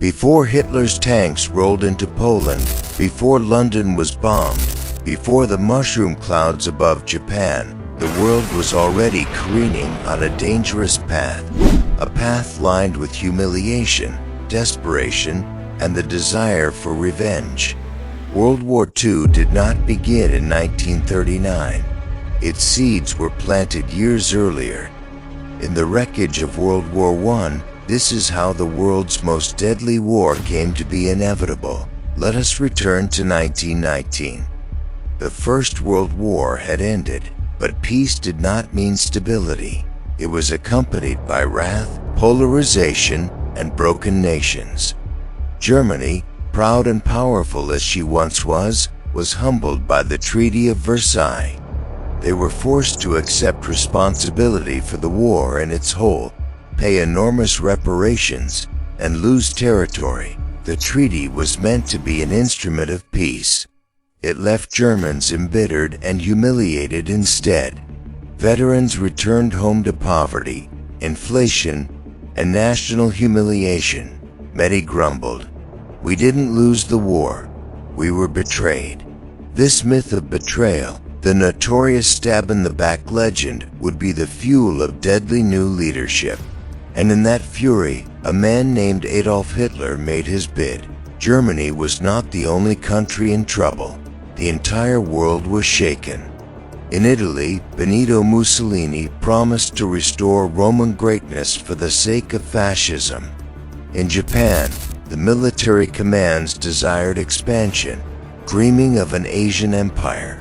Before Hitler's tanks rolled into Poland, before London was bombed, before the mushroom clouds above Japan, the world was already careening on a dangerous path. A path lined with humiliation, desperation, and the desire for revenge. World War II did not begin in 1939. Its seeds were planted years earlier. In the wreckage of World War I, this is how the world's most deadly war came to be inevitable. Let us return to 1919. The First World War had ended, but peace did not mean stability. It was accompanied by wrath, polarization, and broken nations. Germany, proud and powerful as she once was humbled by the Treaty of Versailles. They were forced to accept responsibility for the war in its whole, pay enormous reparations, and lose territory. The treaty was meant to be an instrument of peace. It left Germans embittered and humiliated instead. Veterans returned home to poverty, inflation, and national humiliation. Many grumbled, "We didn't lose the war. We were betrayed." This myth of betrayal, the notorious stab-in-the-back legend, would be the fuel of deadly new leadership. And in that fury, a man named Adolf Hitler made his bid. Germany was not the only country in trouble. The entire world was shaken. In Italy, Benito Mussolini promised to restore Roman greatness for the sake of fascism. In Japan, the military commands desired expansion, dreaming of an Asian empire.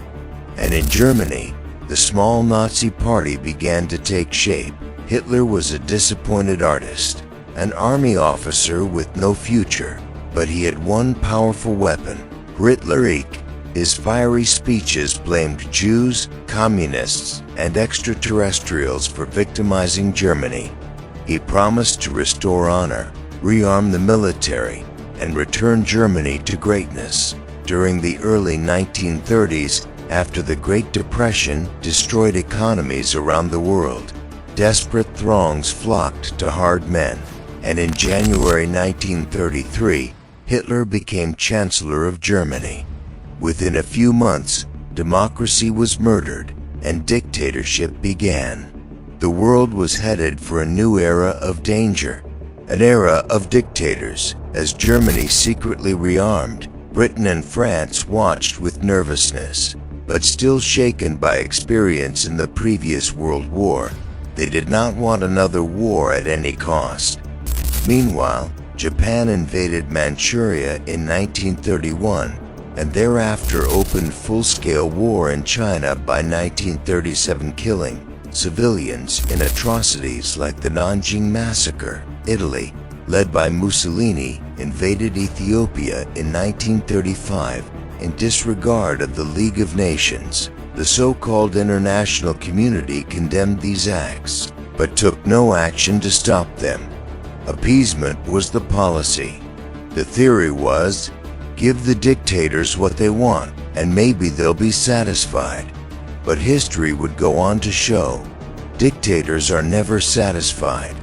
And in Germany, the small Nazi party began to take shape. Hitler was a disappointed artist, an army officer with no future, but he had one powerful weapon, Hitlerreich. His fiery speeches blamed Jews, communists, and extraterrestrials for victimizing Germany. He promised to restore honor, rearm the military, and return Germany to greatness. During the early 1930s, after the Great Depression destroyed economies around the world, desperate throngs flocked to hard men, and in January 1933, Hitler became Chancellor of Germany. Within a few months, democracy was murdered, and dictatorship began. The world was headed for a new era of danger, an era of dictators. As Germany secretly rearmed, Britain and France watched with nervousness, but still shaken by experience in the previous World War. They did not want another war at any cost. Meanwhile, Japan invaded Manchuria in 1931, and thereafter opened full-scale war in China by 1937, killing civilians in atrocities like the Nanjing Massacre. Italy, led by Mussolini, invaded Ethiopia in 1935 in disregard of the League of Nations. The so-called international community condemned these acts, but took no action to stop them. Appeasement was the policy. The theory was, give the dictators what they want, and maybe they'll be satisfied. But history would go on to show, dictators are never satisfied.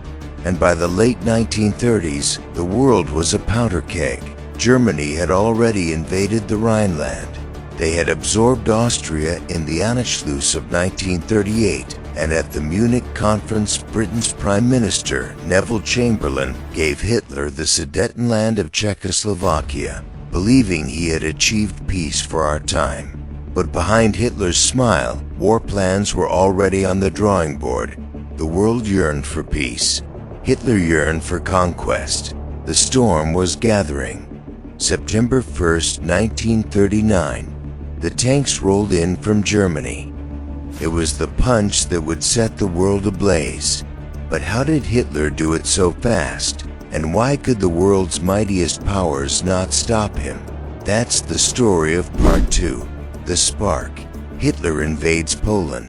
And by the late 1930s, the world was a powder keg. Germany had already invaded the Rhineland. They had absorbed Austria in the Anschluss of 1938, and at the Munich conference, Britain's Prime Minister, Neville Chamberlain, gave Hitler the Sudetenland of Czechoslovakia, believing he had achieved peace for our time. But behind Hitler's smile, war plans were already on the drawing board. The world yearned for peace. Hitler yearned for conquest. The storm was gathering. September 1st, 1939. The tanks rolled in from Germany. It was the punch that would set the world ablaze. But how did Hitler do it so fast? And why could the world's mightiest powers not stop him? That's the story of Part 2. The Spark. Hitler invades Poland.